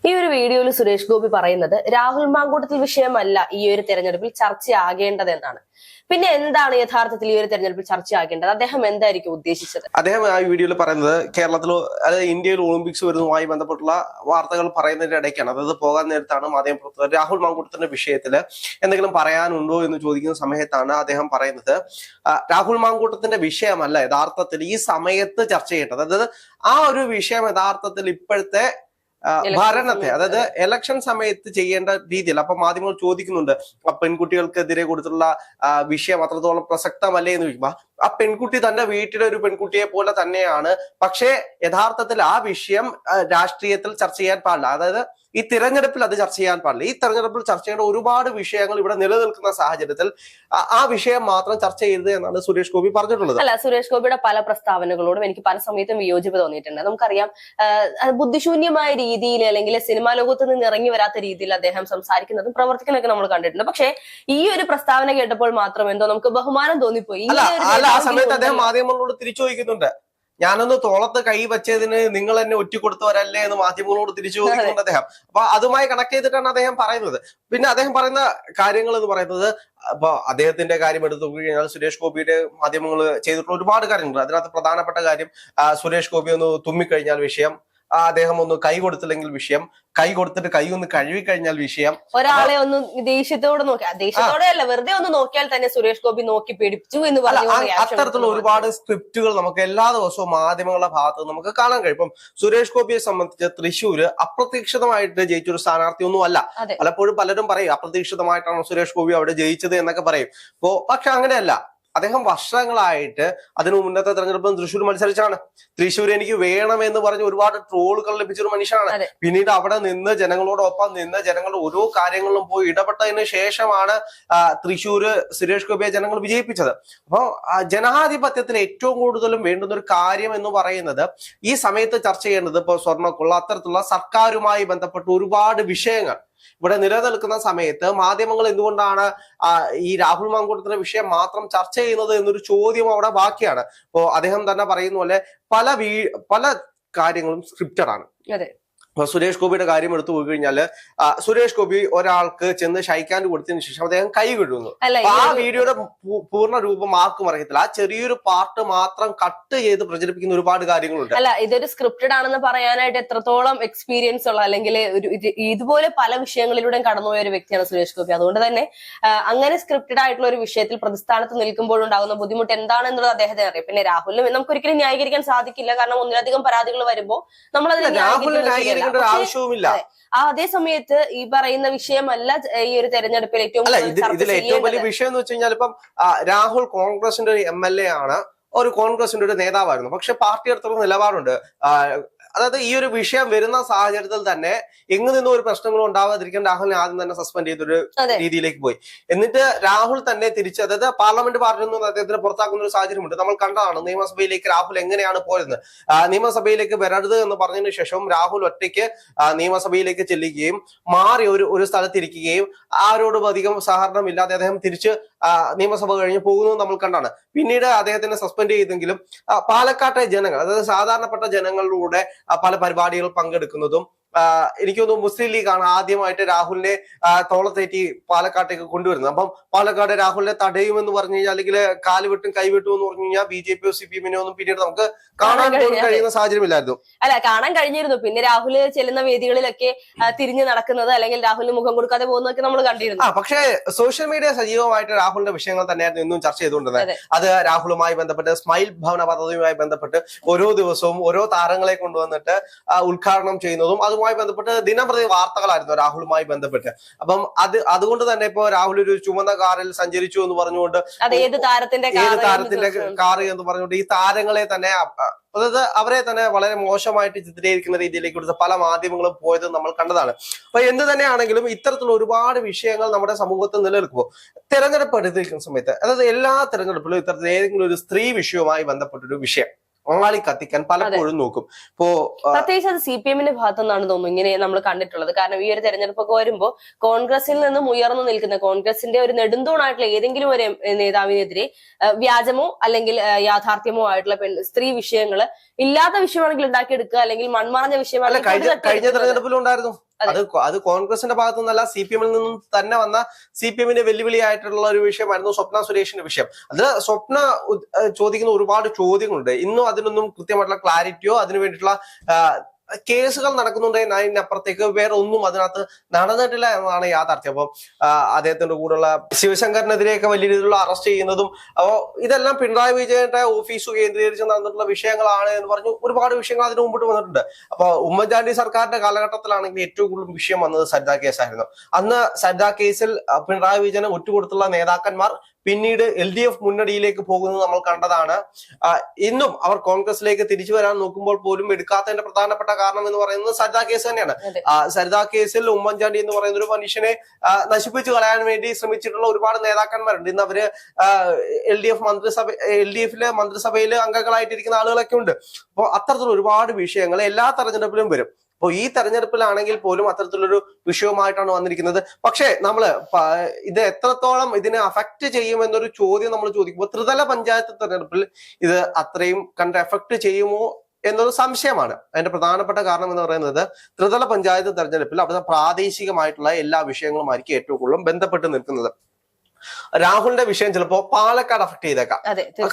ഈ ഒരു വീഡിയോയിൽ സുരേഷ് ഗോപി പറയുന്നത് രാഹുൽ മാങ്കൂട്ടത്തിൽ വിഷയമല്ല ഈ ഒരു തെരഞ്ഞെടുപ്പിൽ ചർച്ചയാകേണ്ടത് എന്നാണ്. പിന്നെ എന്താണ് യഥാർത്ഥത്തിൽ ഈ ഒരു തെരഞ്ഞെടുപ്പിൽ ചർച്ചയാകേണ്ടത്? അദ്ദേഹം എന്തായിരിക്കും ഉദ്ദേശിച്ചത്? അദ്ദേഹം ആ വീഡിയോയിൽ പറയുന്നത് കേരളത്തിൽ, അതായത് ഇന്ത്യയിൽ ഒളിമ്പിക്സ് വരുന്നതുമായി ബന്ധപ്പെട്ടുള്ള വാർത്തകൾ പറയുന്നതിന്റെ ഇടയ്ക്കാണ്. അതായത് പോകാൻ നേരത്താണ് മാധ്യമപ്രവർത്തകർ രാഹുൽ മാങ്കൂട്ടത്തിന്റെ വിഷയത്തിൽ എന്തെങ്കിലും പറയാനുണ്ടോ എന്ന് ചോദിക്കുന്ന സമയത്താണ് അദ്ദേഹം പറയുന്നത് രാഹുൽ മാങ്കൂട്ടത്തിന്റെ വിഷയമല്ല യഥാർത്ഥത്തിൽ ഈ സമയത്ത് ചർച്ച ചെയ്യേണ്ടത്. അതായത് ആ ഒരു വിഷയം യഥാർത്ഥത്തിൽ ഇപ്പോഴത്തെ ഭരണത്തെ, അതായത് ഇലക്ഷൻ സമയത്ത് ചെയ്യേണ്ട രീതിയിൽ. അപ്പൊ മാധ്യമങ്ങൾ ചോദിക്കുന്നുണ്ട് പെൺകുട്ടികൾക്കെതിരെ കൊടുത്തുള്ള വിഷയം അത്രത്തോളം പ്രസക്തമല്ലേ എന്ന് ചോദിക്കുമ്പോ ആ പെൺകുട്ടി തന്റെ വീട്ടിലെ ഒരു പെൺകുട്ടിയെ പോലെ തന്നെയാണ്. പക്ഷേ യഥാർത്ഥത്തിൽ ആ വിഷയം രാഷ്ട്രീയത്തിൽ ചർച്ച ചെയ്യാൻ പാടില്ല. അതായത് ഈ തിരഞ്ഞെടുപ്പിൽ അത് ചർച്ച ചെയ്യാൻ പാടില്ല. ഈ തെരഞ്ഞെടുപ്പിൽ ചർച്ച ചെയ്യേണ്ട ഒരുപാട് വിഷയങ്ങൾ ഇവിടെ നിലനിൽക്കുന്ന സാഹചര്യത്തിൽ ആ വിഷയം മാത്രം ചർച്ച ചെയ്യരുത് എന്നാണ് സുരേഷ് ഗോപി പറഞ്ഞിട്ടുള്ളത്. അല്ല, സുരേഷ് ഗോപിയുടെ പല പ്രസ്താവനകളോടും എനിക്ക് പല സമയത്തും വിയോജിപ്പ് തോന്നിയിട്ടുണ്ട്. നമുക്കറിയാം ബുദ്ധിശൂന്യമായ രീതിയിൽ അല്ലെങ്കിൽ സിനിമാ ലോകത്ത് നിന്ന് ഇറങ്ങി വരാത്ത രീതിയിൽ അദ്ദേഹം സംസാരിക്കുന്നതും പ്രവർത്തിക്കുന്നതൊക്കെ നമ്മൾ കണ്ടിട്ടുണ്ട്. പക്ഷേ ഈ ഒരു പ്രസ്താവന കേട്ടപ്പോൾ മാത്രം എന്തോ നമുക്ക് ബഹുമാനം തോന്നിപ്പോയി. ആ സമയത്ത് അദ്ദേഹം മാധ്യമങ്ങളോട് തിരിച്ചു ചോദിക്കുന്നുണ്ട്, ഞാനൊന്ന് തോളത്ത് കൈ വെച്ചതിന് നിങ്ങൾ എന്നെ ഒറ്റിക്കൊടുത്തവരല്ലേ എന്ന് മാധ്യമങ്ങളോട് തിരിച്ചു ചോദിക്കുന്നുണ്ട് അദ്ദേഹം. അപ്പൊ അതുമായി കണക്ട് ചെയ്തിട്ടാണ് അദ്ദേഹം പറയുന്നത്. പിന്നെ അദ്ദേഹം പറയുന്ന കാര്യങ്ങൾ എന്ന് പറയുന്നത്, അപ്പൊ അദ്ദേഹത്തിന്റെ കാര്യം എടുത്തു നോക്കിക്കഴിഞ്ഞാൽ സുരേഷ് ഗോപിയുടെ മാധ്യമങ്ങൾ ചെയ്തിട്ടുള്ള ഒരുപാട് കാര്യങ്ങളുണ്ട്. അതിനകത്ത് പ്രധാനപ്പെട്ട കാര്യം സുരേഷ് ഗോപി ഒന്ന് തുമ്മിക്കഴിഞ്ഞാൽ വിഷയം, അദ്ദേഹം ഒന്ന് കൈ കൊടുത്തില്ലെങ്കിൽ വിഷയം, കൈ കൊടുത്തിട്ട് കൈ ഒന്ന് കഴുകി കഴിഞ്ഞാൽ വിഷയം, ഒരാളെ ഒന്ന് ദേഷ്യത്തോടെ നോക്കിയാൽ, ദേഷ്യത്തോടെ അല്ല വെറുതെ ഒന്ന് നോക്കിയാൽ തന്നെ സുരേഷ് ഗോപി നോക്കി പിടിച്ചു എന്ന് പറഞ്ഞു. അത്തരത്തിലുള്ള ഒരുപാട് സ്ക്രിപ്റ്റുകൾ നമുക്ക് എല്ലാ ദിവസവും മാധ്യമങ്ങളുടെ ഭാഗത്ത് നമുക്ക് കാണാൻ കഴിയും. ഇപ്പം സുരേഷ് ഗോപിയെ സംബന്ധിച്ച് തൃശ്ശൂര് അപ്രതീക്ഷിതമായിട്ട് ജയിച്ചൊരു സ്ഥാനാർത്ഥി ഒന്നും അല്ല. പലപ്പോഴും പലരും പറയും അപ്രതീക്ഷിതമായിട്ടാണ് സുരേഷ് ഗോപി അവിടെ ജയിച്ചത് എന്നൊക്കെ പറയും. പക്ഷെ അങ്ങനെയല്ല. അദ്ദേഹം വർഷങ്ങളായിട്ട് അതിനു മുന്നത്തെ തെരഞ്ഞെടുപ്പിൽ തൃശ്ശൂർ മത്സരിച്ചാണ്. തൃശ്ശൂർ എനിക്ക് വേണമെന്ന് പറഞ്ഞ് ഒരുപാട് ട്രോളുകൾ ലഭിച്ചൊരു മനുഷ്യനാണ്. പിന്നീട് അവിടെ നിന്ന് ജനങ്ങളോടൊപ്പം നിന്ന് ജനങ്ങളുടെ ഓരോ കാര്യങ്ങളിലും പോയി ഇടപെട്ടതിന് ശേഷമാണ് തൃശ്ശൂര് സുരേഷ് ഗോപിയെ ജനങ്ങൾ വിജയിപ്പിച്ചത്. അപ്പോൾ ജനാധിപത്യത്തിൽ ഏറ്റവും കൂടുതലും വേണ്ടുന്ന ഒരു കാര്യം എന്ന് പറയുന്നത് ഈ സമയത്ത് ചർച്ച ചെയ്യേണ്ടത് ഇപ്പോൾ സ്വർണ്ണക്കൊള്ള, അത്തരത്തിലുള്ള സർക്കാരുമായി ബന്ധപ്പെട്ട ഒരുപാട് വിഷയങ്ങൾ ഇവിടെ നിലനിൽക്കുന്ന സമയത്ത് മാധ്യമങ്ങൾ എന്തുകൊണ്ടാണ് ഈ രാഹുൽ മാങ്കൂട്ടത്തിന്റെ വിഷയം മാത്രം ചർച്ച ചെയ്യുന്നത് എന്നൊരു ചോദ്യം അവിടെ ബാക്കിയാണ്. അപ്പോ അദ്ദേഹം തന്നെ പറയുന്ന പോലെ പല കാര്യങ്ങളും സ്ക്രിപ്റ്റഡ് ആണ്. സുരേഷ് ഗോപിയുടെ കാര്യം എടുത്തു പോയി കഴിഞ്ഞാല് സുരേഷ് ഗോപി ഒരാൾക്ക് ചെന്ന് ഷൈക്കാൻഡ് കൊടുത്തതിന് ശേഷം അദ്ദേഹം കൈ കഴുകുന്നു. ആ വീഡിയോയുടെ പൂർണ്ണ രൂപം ആർക്കും അറിയത്തില്ല. ആ ചെറിയൊരു പാർട്ട് മാത്രം കട്ട് ചെയ്ത് പ്രചരിപ്പിക്കുന്ന ഒരുപാട് കാര്യങ്ങളുണ്ട്. അല്ല, ഇതൊരു സ്ക്രിപ്റ്റഡ് ആണെന്ന് പറയാനായിട്ട് എത്രത്തോളം എക്സ്പീരിയൻസ് ഉള്ള അല്ലെങ്കിൽ ഇതുപോലെ പല വിഷയങ്ങളിലൂടെ കടന്നുപോയ ഒരു വ്യക്തിയാണ് സുരേഷ് ഗോപി. അതുകൊണ്ട് തന്നെ അങ്ങനെ സ്ക്രിപ്റ്റഡ് ആയിട്ടുള്ള ഒരു വിഷയത്തിൽ പ്രതിസ്ഥാനത്ത് നിൽക്കുമ്പോഴുണ്ടാകുന്ന ബുദ്ധിമുട്ട് എന്താണെന്നുള്ളത് അദ്ദേഹത്തെ അറിയാം. പിന്നെ രാഹുലിനും നമുക്ക് ഒരിക്കലും ന്യായീകരിക്കാൻ സാധിക്കില്ല. കാരണം ഒന്നിലധികം പരാതികൾ വരുമ്പോൾ നമ്മൾ അതിനെ ആവശ്യവുമില്ല. അതേ സമയത്ത് ഈ പറയുന്ന വിഷയമല്ല ഈ ഒരു തെരഞ്ഞെടുപ്പിൽ ഏറ്റവും ഇതിൽ ഏറ്റവും വലിയ വിഷയം എന്ന് വെച്ച് കഴിഞ്ഞാൽ ഇപ്പം രാഹുൽ കോൺഗ്രസിന്റെ ഒരു MLA ആണ്, ഒരു കോൺഗ്രസിന്റെ ഒരു നേതാവായിരുന്നു. പക്ഷെ പാർട്ടി എടുത്തുള്ള നിലപാടുണ്ട്. അതായത് ഈ ഒരു വിഷയം വരുന്ന സാഹചര്യത്തിൽ തന്നെ എങ്ങു നിന്നും ഒരു പ്രശ്നങ്ങളും ഉണ്ടാവാതിരിക്കാൻ രാഹുലിനെ ആദ്യം തന്നെ സസ്പെൻഡ് ചെയ്തൊരു രീതിയിലേക്ക് പോയി. എന്നിട്ട് രാഹുൽ തന്നെ തിരിച്ച്, അതായത് പാർലമെന്റ് പാർട്ടിയിൽ നിന്ന് അദ്ദേഹത്തിന് പുറത്താക്കുന്ന ഒരു സാഹചര്യമുണ്ട്. നമ്മൾ കണ്ടതാണ് നിയമസഭയിലേക്ക് രാഹുൽ എങ്ങനെയാണ് പോയത്. നിയമസഭയിലേക്ക് വരരുത് എന്ന് പറഞ്ഞതിന് ശേഷം രാഹുൽ ഒറ്റയ്ക്ക് നിയമസഭയിലേക്ക് ചെല്ലുകയും മാറി ഒരു സ്ഥലത്തിരിക്കുകയും ആരോടും അധികം സഹകരണമില്ലാതെ അദ്ദേഹം തിരിച്ച് നിയമസഭ കഴിഞ്ഞ് പോകുന്നത് നമ്മൾ കണ്ടാണ്. പിന്നീട് അദ്ദേഹത്തിനെ സസ്പെൻഡ് ചെയ്തെങ്കിലും പാലക്കാട്ടെ ജനങ്ങൾ, അതായത് സാധാരണപ്പെട്ട ജനങ്ങളിലൂടെ പല പരിപാടികൾ പങ്കെടുക്കുന്നതും എനിക്ക് തോന്നുന്നു മുസ്ലിം ലീഗാണ് ആദ്യമായിട്ട് രാഹുലിനെ തോളത്തേറ്റി പാലക്കാട്ടേക്ക് കൊണ്ടുവരുന്നത്. അപ്പം പാലക്കാട് രാഹുലിനെ തടയുമെന്ന് പറഞ്ഞു കഴിഞ്ഞാൽ, അല്ലെങ്കിൽ കാലുവെട്ടും കൈവെട്ടും എന്ന് പറഞ്ഞു കഴിഞ്ഞാൽ BJP-യോ CPM-നെയോ ഒന്നും പിന്നീട് നമുക്ക് കാണാൻ കഴിയുന്ന സാഹചര്യമില്ലായിരുന്നു. അല്ല, കാണാൻ കഴിഞ്ഞിരുന്നു. പിന്നെ രാഹുല് ചെല്ലുന്ന വേദികളിലൊക്കെ തിരിഞ്ഞു നടക്കുന്നത് അല്ലെങ്കിൽ രാഹുലിന് മുഖം കൊടുക്കാതെ പോകുന്നതൊക്കെ നമ്മൾ കണ്ടിരുന്നു. പക്ഷേ സോഷ്യൽ മീഡിയ സജീവമായിട്ട് രാഹുലിന്റെ വിഷയങ്ങൾ തന്നെയായിരുന്നു ഇന്നും ചർച്ച ചെയ്തുകൊണ്ടിരുന്നത്. അത് രാഹുലുമായി ബന്ധപ്പെട്ട് സ്മൈൽ ഭവന പദ്ധതിയുമായി ബന്ധപ്പെട്ട് ഓരോ ദിവസവും ഓരോ താരങ്ങളെ കൊണ്ടുവന്നിട്ട് ഉദ്ഘാടനം ചെയ്യുന്നതും അതുമായി ബന്ധപ്പെട്ട് ദിനംപ്രതി വാർത്തകളായിരുന്നു രാഹുലുമായി ബന്ധപ്പെട്ട്. അപ്പം അതുകൊണ്ട് തന്നെ ഇപ്പോ രാഹുൽ ഒരു ചുമന്ന കാറിൽ സഞ്ചരിച്ചു എന്ന് പറഞ്ഞുകൊണ്ട്, ഏത് താരത്തിന്റെ കാറ് എന്ന് പറഞ്ഞുകൊണ്ട് ഈ താരങ്ങളെ തന്നെ, അതായത് അവരെ തന്നെ വളരെ മോശമായിട്ട് ചിത്രീകരിക്കുന്ന രീതിയിലേക്ക് കൊടുത്ത പല മാധ്യമങ്ങളും പോയത് നമ്മൾ കണ്ടതാണ്. അപ്പൊ എന്ത് തന്നെയാണെങ്കിലും ഇത്തരത്തിലുള്ള ഒരുപാട് വിഷയങ്ങൾ നമ്മുടെ സമൂഹത്തിൽ നിലനിൽക്കുമ്പോൾ തെരഞ്ഞെടുപ്പ് എടുത്തിരിക്കുന്ന സമയത്ത്, അതായത് എല്ലാ തെരഞ്ഞെടുപ്പിലും ഇത്തരത്തിൽ ഏതെങ്കിലും ഒരു സ്ത്രീ വിഷയവുമായി ബന്ധപ്പെട്ടൊരു വിഷയം ആളി കത്തിക്കാൻ പലപ്പോഴും നോക്കും. ഇപ്പോ പ്രത്യേകിച്ച് അത് CPM-ന്റെ ഭാഗത്തുനിന്നാണ് തോന്നുന്നു ഇങ്ങനെ നമ്മൾ കണ്ടിട്ടുള്ളത്. കാരണം ഈ ഒരു തെരഞ്ഞെടുപ്പൊക്കെ വരുമ്പോൾ കോൺഗ്രസിൽ നിന്നും ഉയർന്നു നിൽക്കുന്ന കോൺഗ്രസിന്റെ ഒരു നെടുന്തൂണായിട്ടുള്ള ഏതെങ്കിലും ഒരു നേതാവിനെതിരെ വ്യാജമോ അല്ലെങ്കിൽ യാഥാർത്ഥ്യമോ ആയിട്ടുള്ള സ്ത്രീ വിഷയങ്ങൾ ഇല്ലാത്ത വിഷയമാണെങ്കിൽ ഉണ്ടാക്കിയെടുക്കുക, അല്ലെങ്കിൽ മൺമറഞ്ഞ വിഷയമാണ്. കഴിഞ്ഞ തെരഞ്ഞെടുപ്പിലും ഉണ്ടായിരുന്നു. അത് കോൺഗ്രസിന്റെ ഭാഗത്തു നിന്നല്ല, CPM-ൽ നിന്നും തന്നെ വന്ന CPM-ന്റെ വെല്ലുവിളിയായിട്ടുള്ള ഒരു വിഷയമായിരുന്നു സ്വപ്ന സുരേഷിന്റെ വിഷയം. അത് സ്വപ്ന ചോദിക്കുന്ന ഒരുപാട് ചോദ്യങ്ങളുണ്ട്. ഇന്നും അതിനൊന്നും കൃത്യമായിട്ടുള്ള ക്ലാരിറ്റിയോ അതിനു വേണ്ടിയിട്ടുള്ള കേസുകൾ നടക്കുന്നുണ്ട്. അതിനപ്പുറത്തേക്ക് വേറെ ഒന്നും അതിനകത്ത് നടന്നിട്ടില്ല എന്നതാണ് യാഥാർത്ഥ്യം. അപ്പം അദ്ദേഹത്തിന്റെ കൂടെയുള്ള ശിവശങ്കറിനെതിരെയൊക്കെ വലിയ രീതിയിലുള്ള അറസ്റ്റ് ചെയ്യുന്നതും അപ്പോ ഇതെല്ലാം പിണറായി വിജയന്റെ ഓഫീസ് കേന്ദ്രീകരിച്ച് നടന്നിട്ടുള്ള വിഷയങ്ങളാണ് എന്ന് പറഞ്ഞു ഒരുപാട് വിഷയങ്ങൾ അതിന് മുമ്പോട്ട് വന്നിട്ടുണ്ട്. അപ്പൊ ഉമ്മൻചാണ്ടി സർക്കാരിന്റെ കാലഘട്ടത്തിലാണെങ്കിൽ ഏറ്റവും കൂടുതൽ വിഷയം വന്നത് സരിത കേസായിരുന്നു. അന്ന് സരിത കേസിൽ പിണറായി വിജയന് ഒറ്റുകൊടുത്തുള്ള നേതാക്കന്മാർ പിന്നീട് LDF മുന്നണിയിലേക്ക് പോകുന്നത് നമ്മൾ കണ്ടതാണ്. ഇന്നും അവർ കോൺഗ്രസിലേക്ക് തിരിച്ചു വരാൻ നോക്കുമ്പോൾ പോലും എടുക്കാത്തതിന്റെ പ്രധാനപ്പെട്ട കാരണം എന്ന് പറയുന്നത് സരിത കേസ് തന്നെയാണ്. സരിത കേസിൽ ഉമ്മൻചാണ്ടി എന്ന് പറയുന്ന ഒരു മനുഷ്യനെ നശിപ്പിച്ചു കളയാൻ വേണ്ടി ശ്രമിച്ചിട്ടുള്ള ഒരുപാട് നേതാക്കന്മാരുണ്ട്. ഇന്ന് അവര് LDF-ലെ മന്ത്രിസഭയിൽ അംഗങ്ങളായിട്ടിരിക്കുന്ന ആളുകളൊക്കെ ഉണ്ട്. അപ്പോൾ അത്തരത്തിലുള്ള ഒരുപാട് വിഷയങ്ങൾ എല്ലാ തെരഞ്ഞെടുപ്പിലും വരും. അപ്പോൾ ഈ തെരഞ്ഞെടുപ്പിലാണെങ്കിൽ പോലും അത്തരത്തിലൊരു വിഷയവുമായിട്ടാണ് വന്നിരിക്കുന്നത്. പക്ഷേ നമ്മള് ഇത് എത്രത്തോളം ഇതിനെ അഫക്ട് ചെയ്യുമെന്നൊരു ചോദ്യം നമ്മൾ ചോദിക്കുമ്പോൾ ത്രിതല പഞ്ചായത്ത് തെരഞ്ഞെടുപ്പിൽ ഇത് അത്രയും കണ്ട് എഫക്ട് ചെയ്യുമോ എന്നൊരു സംശയമാണ്. അതിന്റെ പ്രധാനപ്പെട്ട കാരണം എന്ന് പറയുന്നത് ത്രിതല പഞ്ചായത്ത് തെരഞ്ഞെടുപ്പിൽ അവിടെ പ്രാദേശികമായിട്ടുള്ള എല്ലാ വിഷയങ്ങളുമായിരിക്കും ഏറ്റവും കൂടുതൽ ബന്ധപ്പെട്ട് നിൽക്കുന്നത്. രാഹുലിന്റെ വിഷയം ചിലപ്പോ പാലക്കാട് അഫക്ട് ചെയ്തേക്കാം.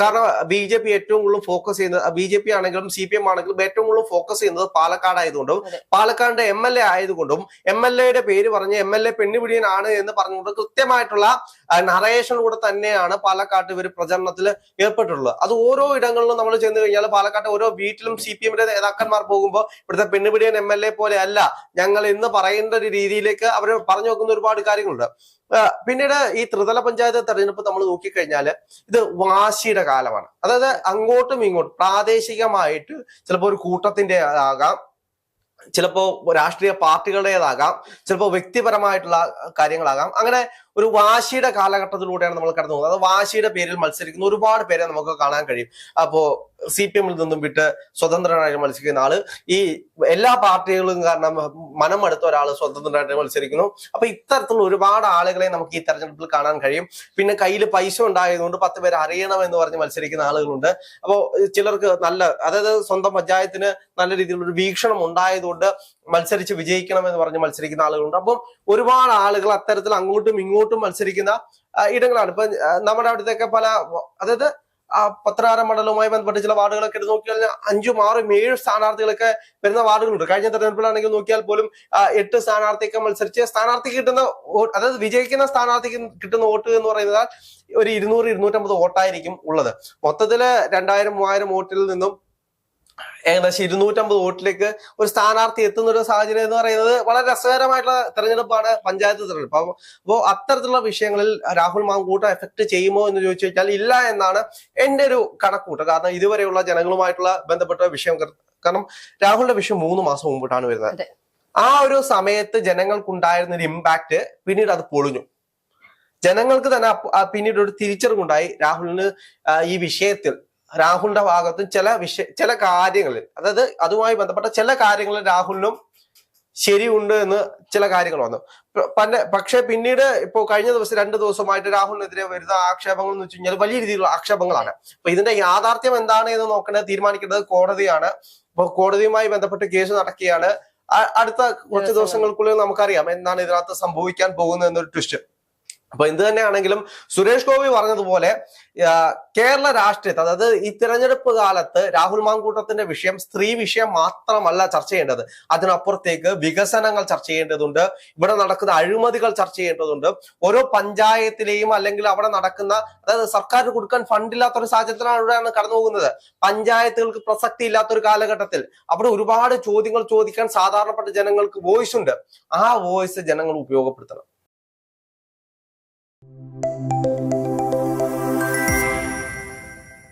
കാരണം BJP ഏറ്റവും കൂടുതൽ ഫോക്കസ് ചെയ്യുന്നത്, BJP ആണെങ്കിലും CPM ആണെങ്കിലും ഏറ്റവും കൂടുതൽ ഫോക്കസ് ചെയ്യുന്നത് പാലക്കാട് ആയതുകൊണ്ടും പാലക്കാടിന്റെ MLA ആയതുകൊണ്ടും MLA-യുടെ പേര് പറഞ്ഞ് MLA പെണ്ണുപിടിയനാണ് എന്ന് പറഞ്ഞുകൊണ്ട് കൃത്യമായിട്ടുള്ള നറേഷനിലൂടെ തന്നെയാണ് പാലക്കാട്ട് ഇവർ പ്രചരണത്തിൽ ഏർപ്പെട്ടിട്ടുള്ളത്. അത് ഓരോ ഇടങ്ങളിലും നമ്മൾ ചെന്ന് കഴിഞ്ഞാൽ പാലക്കാട്ടെ ഓരോ വീട്ടിലും CPM-ന്റെ നേതാക്കന്മാർ പോകുമ്പോൾ ഇവിടുത്തെ പെണ്ണുപിടിയൻ MLA പോലെ അല്ല ഞങ്ങൾ ഇന്ന് പറയുന്ന ഒരു രീതിയിലേക്ക് അവർ പറഞ്ഞു വെക്കുന്ന ഒരുപാട് കാര്യങ്ങളുണ്ട്. പിന്നീട് ഈ ത്രിതല പഞ്ചായത്ത് തെരഞ്ഞെടുപ്പ് നമ്മൾ നോക്കിക്കഴിഞ്ഞാൽ ഇത് വാശിയുടെ കാലമാണ്. അതായത് അങ്ങോട്ടും ഇങ്ങോട്ടും പ്രാദേശികമായിട്ട് ചിലപ്പോൾ ഒരു കൂട്ടത്തിന്റെ ആകാം, ചിലപ്പോ രാഷ്ട്രീയ പാർട്ടികളുടേതാകാം, ചിലപ്പോൾ വ്യക്തിപരമായിട്ടുള്ള കാര്യങ്ങളാകാം. അങ്ങനെ ഒരു വാശിയുടെ കാലഘട്ടത്തിലൂടെയാണ് നമ്മൾ കടന്നു പോകുന്നത്. അത് വാശിയുടെ പേരിൽ മത്സരിക്കുന്ന ഒരുപാട് പേരെ നമുക്ക് കാണാൻ കഴിയും. അപ്പോ CPM-ൽ നിന്നും വിട്ട് സ്വതന്ത്രനായിട്ട് മത്സരിക്കുന്ന ആള്, ഈ എല്ലാ പാർട്ടികളും കാരണം മനം അടുത്ത ഒരാൾ സ്വതന്ത്രനായിട്ട് മത്സരിക്കുന്നു. അപ്പൊ ഇത്തരത്തിലുള്ള ഒരുപാട് ആളുകളെ നമുക്ക് ഈ തെരഞ്ഞെടുപ്പിൽ കാണാൻ കഴിയും. പിന്നെ കയ്യിൽ പൈസ ഉണ്ടായതുകൊണ്ട് 10 പേര് അറിയണം എന്ന് പറഞ്ഞ് മത്സരിക്കുന്ന ആളുകളുണ്ട്. അപ്പോൾ ചിലർക്ക് അതായത് സ്വന്തം പഞ്ചായത്തിന് നല്ല രീതിയിലുള്ള ഒരു വീക്ഷണം ഉണ്ടായതുകൊണ്ട് മത്സരിച്ച് വിജയിക്കണം എന്ന് പറഞ്ഞ് മത്സരിക്കുന്ന ആളുകളുണ്ട്. അപ്പം ഒരുപാട് ആളുകൾ അത്തരത്തിൽ അങ്ങോട്ടും ഇങ്ങോട്ടും മത്സരിക്കുന്ന ഇടങ്ങളാണ്. ഇപ്പൊ നമ്മുടെ അവിടുത്തെയൊക്കെ അതായത് പത്തനാര മണ്ഡലവുമായി ബന്ധപ്പെട്ട് ചില വാർഡുകളൊക്കെ എടുത്ത് നോക്കിയാൽ 5, 6, 7 സ്ഥാനാർത്ഥികളൊക്കെ വരുന്ന വാർഡുകളുണ്ട്. കഴിഞ്ഞ തെരഞ്ഞെടുപ്പിലാണെങ്കിൽ നോക്കിയാൽ പോലും 8 സ്ഥാനാർത്ഥിയൊക്കെ മത്സരിച്ച് സ്ഥാനാർത്ഥിക്ക് കിട്ടുന്ന, അതായത് വിജയിക്കുന്ന സ്ഥാനാർത്ഥിക്ക് കിട്ടുന്ന വോട്ട് എന്ന് പറയുന്നത് ഒരു 200-250 വോട്ടായിരിക്കും ഉള്ളത്. മൊത്തത്തില് 2000-3000 വോട്ടിൽ നിന്നും ഏകദേശം 250 വോട്ടിലേക്ക് ഒരു സ്ഥാനാർത്ഥി എത്തുന്ന ഒരു സാഹചര്യം എന്ന് പറയുന്നത് വളരെ രസകരമായിട്ടുള്ള തെരഞ്ഞെടുപ്പാണ് പഞ്ചായത്ത് തെരഞ്ഞെടുപ്പ്. അപ്പോൾ അത്തരത്തിലുള്ള വിഷയങ്ങളിൽ രാഹുൽ മാങ്കൂട്ടം എഫക്ട് ചെയ്യുമോ എന്ന് ചോദിച്ചു കഴിഞ്ഞാൽ ഇല്ല എന്നാണ് എന്റെ ഒരു കണക്കൂട്ട്. കാരണം ഇതുവരെയുള്ള ജനങ്ങളുമായിട്ടുള്ള ബന്ധപ്പെട്ട വിഷയം, കാരണം രാഹുലിന്റെ വിഷയം 3 മാസം മുമ്പിട്ടാണ് വരുന്നത്. ആ ഒരു സമയത്ത് ജനങ്ങൾക്കുണ്ടായിരുന്ന ഒരു ഇമ്പാക്ട് പിന്നീട് അത് പൊളിഞ്ഞു. ജനങ്ങൾക്ക് തന്നെ പിന്നീട് ഒരു തിരിച്ചറിവുണ്ടായി രാഹുലിന് ഈ വിഷയത്തിൽ, രാഹുലിന്റെ ഭാഗത്ത് ചില കാര്യങ്ങളിൽ, അതായത് അതുമായി ബന്ധപ്പെട്ട ചില കാര്യങ്ങളിൽ രാഹുലിനും ശരിയുണ്ട് എന്ന് ചില കാര്യങ്ങൾ വന്നു. പക്ഷെ പിന്നീട് ഇപ്പോ കഴിഞ്ഞ ദിവസം 2 ദിവസമായിട്ട് രാഹുലിനെതിരെ വരുന്ന ആക്ഷേപങ്ങൾ എന്ന് വെച്ച് കഴിഞ്ഞാൽ വലിയ രീതിയിലുള്ള ആക്ഷേപങ്ങളാണ്. അപ്പൊ ഇതിന്റെ യാഥാർത്ഥ്യം എന്താണ് എന്ന് നോക്കേണ്ടത്, തീരുമാനിക്കേണ്ടത് കോടതിയാണ്. അപ്പൊ കോടതിയുമായി ബന്ധപ്പെട്ട് കേസ് നടക്കുകയാണ്. അടുത്ത കുറച്ച് ദിവസങ്ങൾക്കുള്ളിൽ നമുക്കറിയാം എന്താണ് ഇതിനകത്ത് സംഭവിക്കാൻ പോകുന്നത് എന്നൊരു ട്വിസ്റ്റ്. അപ്പൊ എന്ത് തന്നെയാണെങ്കിലും സുരേഷ് ഗോപി പറഞ്ഞതുപോലെ കേരള രാഷ്ട്രീയത്തിൽ, അതായത് ഈ തിരഞ്ഞെടുപ്പ് കാലത്ത് രാഹുൽ മാങ്കൂട്ടത്തിന്റെ വിഷയം സ്ത്രീ വിഷയം മാത്രമല്ല ചർച്ച ചെയ്യേണ്ടത്. അതിനപ്പുറത്തേക്ക് വികസനങ്ങൾ ചർച്ച ചെയ്യേണ്ടതുണ്ട്, ഇവിടെ നടക്കുന്ന അഴിമതികൾ ചർച്ച ചെയ്യേണ്ടതുണ്ട്. ഓരോ പഞ്ചായത്തിലെയും അല്ലെങ്കിൽ അവിടെ നടക്കുന്ന, അതായത് സർക്കാർ കൊടുക്കാൻ ഫണ്ടില്ലാത്തൊരു സാഹചര്യത്തിലാണ് കടന്നു പോകുന്നത്. പഞ്ചായത്തുകൾക്ക് പ്രസക്തി ഇല്ലാത്തൊരു കാലഘട്ടത്തിൽ അവിടെ ഒരുപാട് ചോദ്യങ്ങൾ ചോദിക്കാൻ സാധാരണപ്പെട്ട ജനങ്ങൾക്ക് വോയിസ് ഉണ്ട്. ആ വോയിസ് ജനങ്ങൾ ഉപയോഗപ്പെടുത്തണം.